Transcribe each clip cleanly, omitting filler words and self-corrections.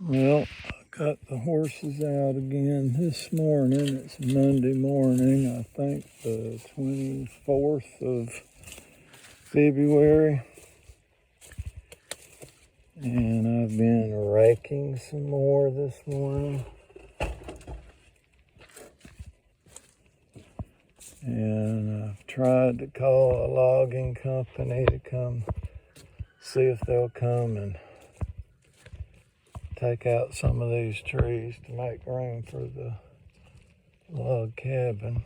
Well, I got the horses out again this morning. It's Monday morning, I think the 24th of February. And I've been raking some more this morning. And I've tried to call a logging company to come see if they'll come and take out some of these trees to make room for the log cabin.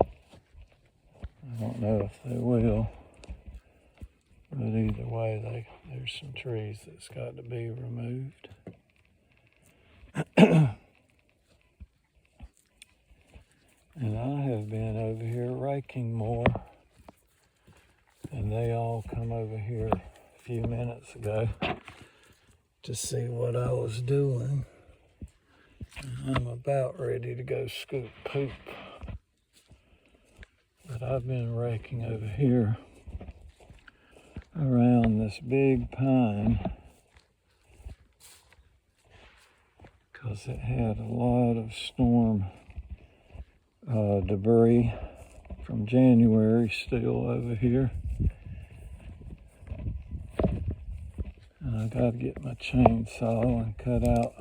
I don't know if they will, but either way, there's some trees that's got to be removed. And I have been over here raking more, and they all come over here a few minutes ago to see what I was doing. And I'm about ready to go scoop poop. But I've been raking over here around this big pine because it had a lot of storm debris from January still over here. And I got to get my chainsaw and cut out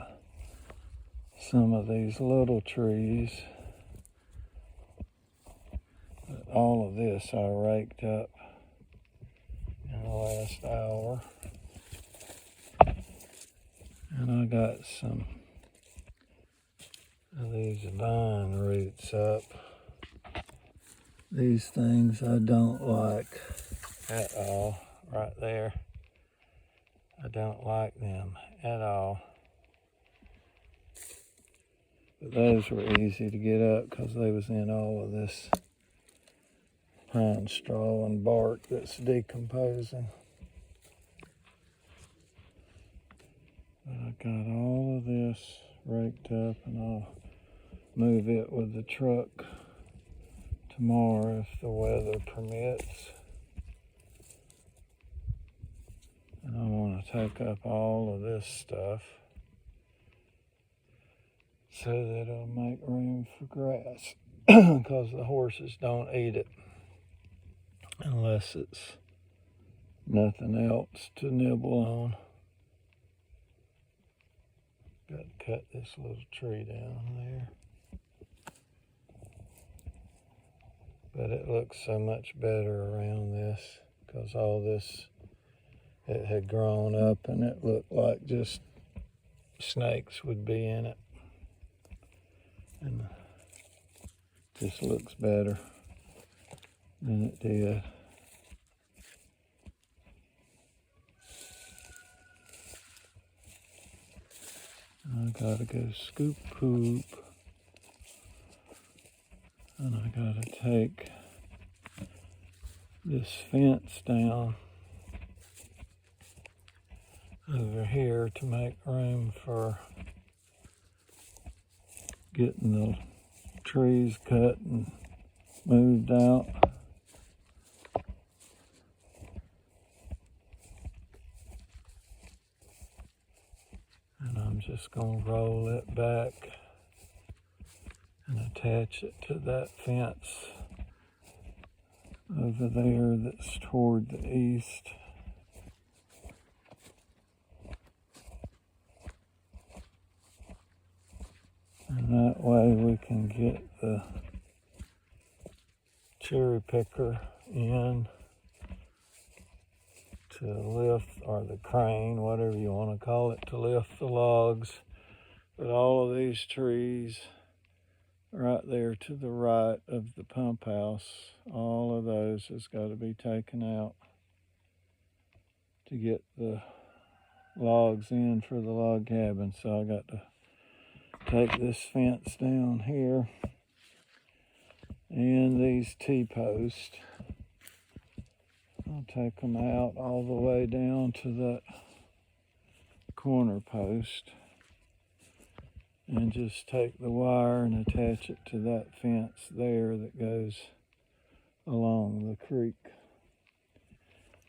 some of these little trees. But all of this I raked up in the last hour. And I got some of these vine roots up. These things I don't like at all, right there. I don't like them at all. But those were easy to get up because they was in all of this pine straw and bark that's decomposing. But I got all of this raked up, and I'll move it with the truck tomorrow if the weather permits. And I want to take up all of this stuff so that it'll make room for grass because the horses don't eat it unless it's nothing else to nibble on. Got to cut this little tree down there. But it looks so much better around this because all this, it had grown up and it looked like just snakes would be in it. And it just looks better than it did. I gotta go scoop poop. And I gotta take this fence down over here to make room for getting the trees cut and moved out. And I'm just gonna roll it back and attach it to that fence over there that's toward the east. And that way we can get the cherry picker in to lift, or the crane, whatever you want to call it, to lift the logs. But all of these trees right there to the right of the pump house, all of those has got to be taken out to get the logs in for the log cabin. So I got to take this fence down here and these T-posts. I'll take them out all the way down to that corner post and just take the wire and attach it to that fence there that goes along the creek.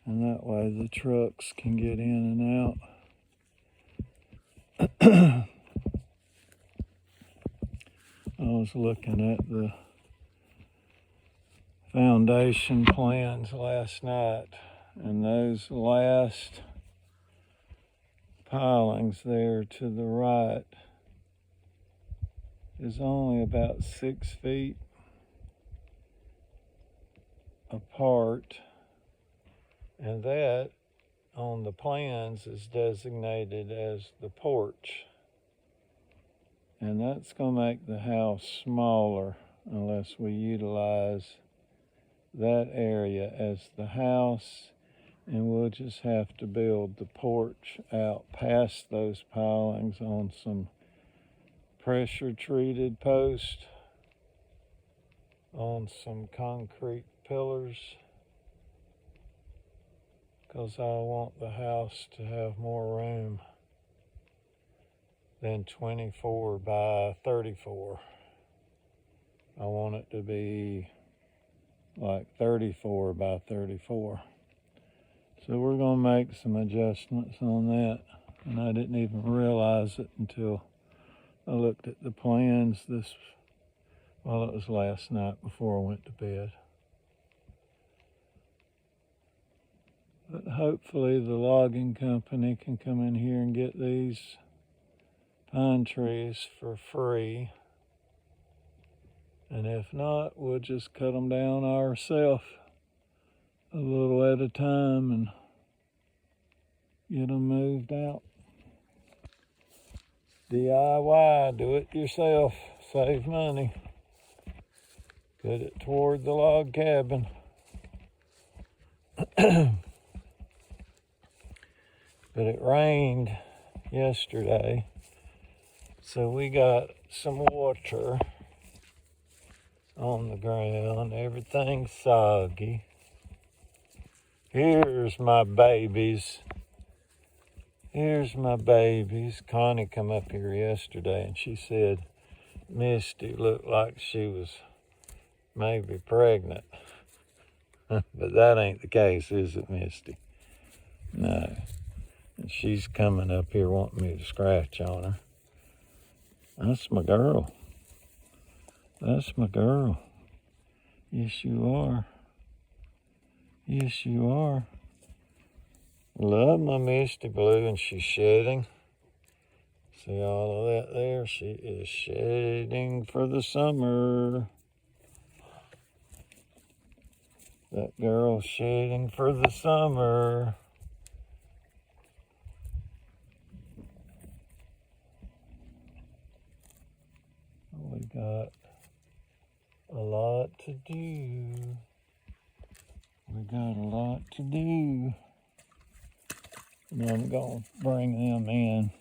And that way the trucks can get in and out. I was looking at the foundation plans last night, and those last pilings there to the right is only about 6 feet apart, and that on the plans is designated as the porch. And that's going to make the house smaller unless we utilize that area as the house, and we'll just have to build the porch out past those pilings on some pressure treated posts on some concrete pillars, because I want the house to have more room than 24 by 34. I want it to be like 34 by 34. So we're going to make some adjustments on that, and I didn't even realize it until I looked at the plans it was last night before I went to bed. But hopefully the logging company can come in here and get these pine trees for free. And if not, we'll just cut them down ourselves a little at a time and get them moved out. DIY, do it yourself, save money. Put it toward the log cabin. But it rained yesterday, so we got some water on the ground. Everything's soggy. Here's my babies. Connie come up here yesterday and she said Misty looked like she was maybe pregnant. But that ain't the case, is it, Misty? No. And she's coming up here wanting me to scratch on her. That's my girl. That's my girl. Yes, you are. Yes, you are. Love my Misty Blue, and she's shedding. See all of that there? She is shedding for the summer. That girl's shedding for the summer. We got a lot to do. And I'm going to bring them in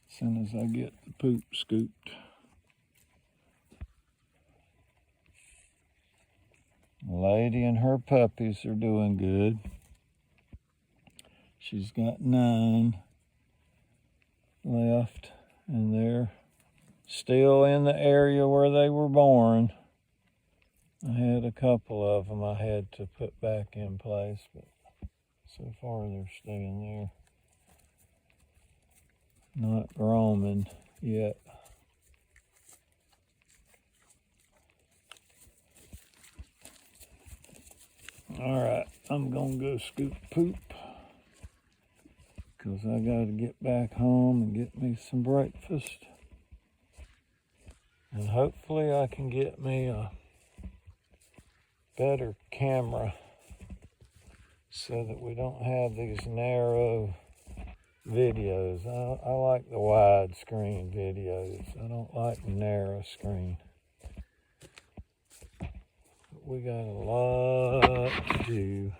as soon as I get the poop scooped. The lady and her puppies are doing good. She's got 9 left, and they're still in the area where they were born. I had a couple of them I had to put back in place, but so far they're staying there. Not roaming yet. All right, I'm gonna go scoop poop because I gotta get back home and get me some breakfast. And hopefully I can get me a better camera so that we don't have these narrow videos. I like the widescreen videos. I don't like narrow screen. But we got a lot to do.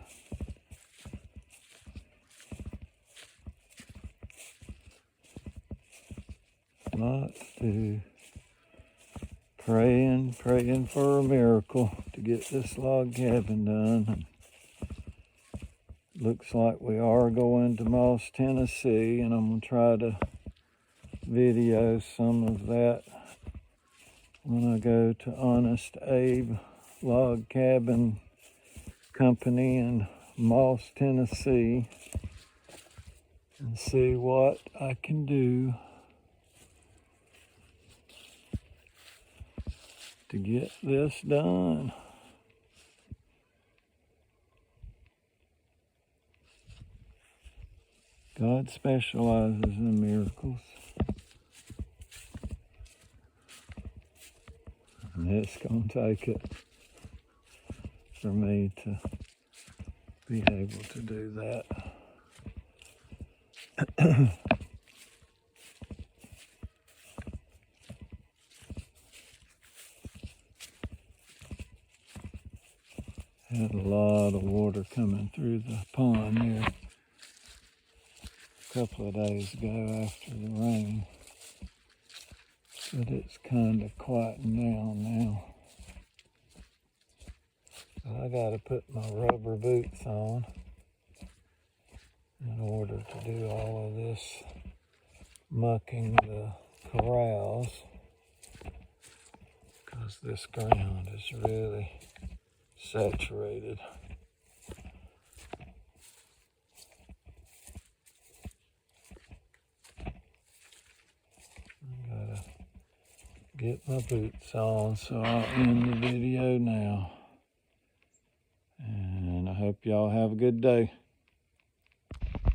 Praying for a miracle to get this log cabin done. Looks like we are going to Moss, Tennessee, and I'm going to try to video some of that when I go to Honest Abe Log Cabin Company in Moss, Tennessee, and see what I can do to get this done. God specializes in miracles. And it's going to take it for me to be able to do that. Had a lot of water coming through the pond there a couple of days ago after the rain. But it's kind of quieting down now. So I got to put my rubber boots on in order to do all of this mucking the corrals, because this ground is really saturated. I gotta get my boots on, so I'll end the video now. And I hope y'all have a good day.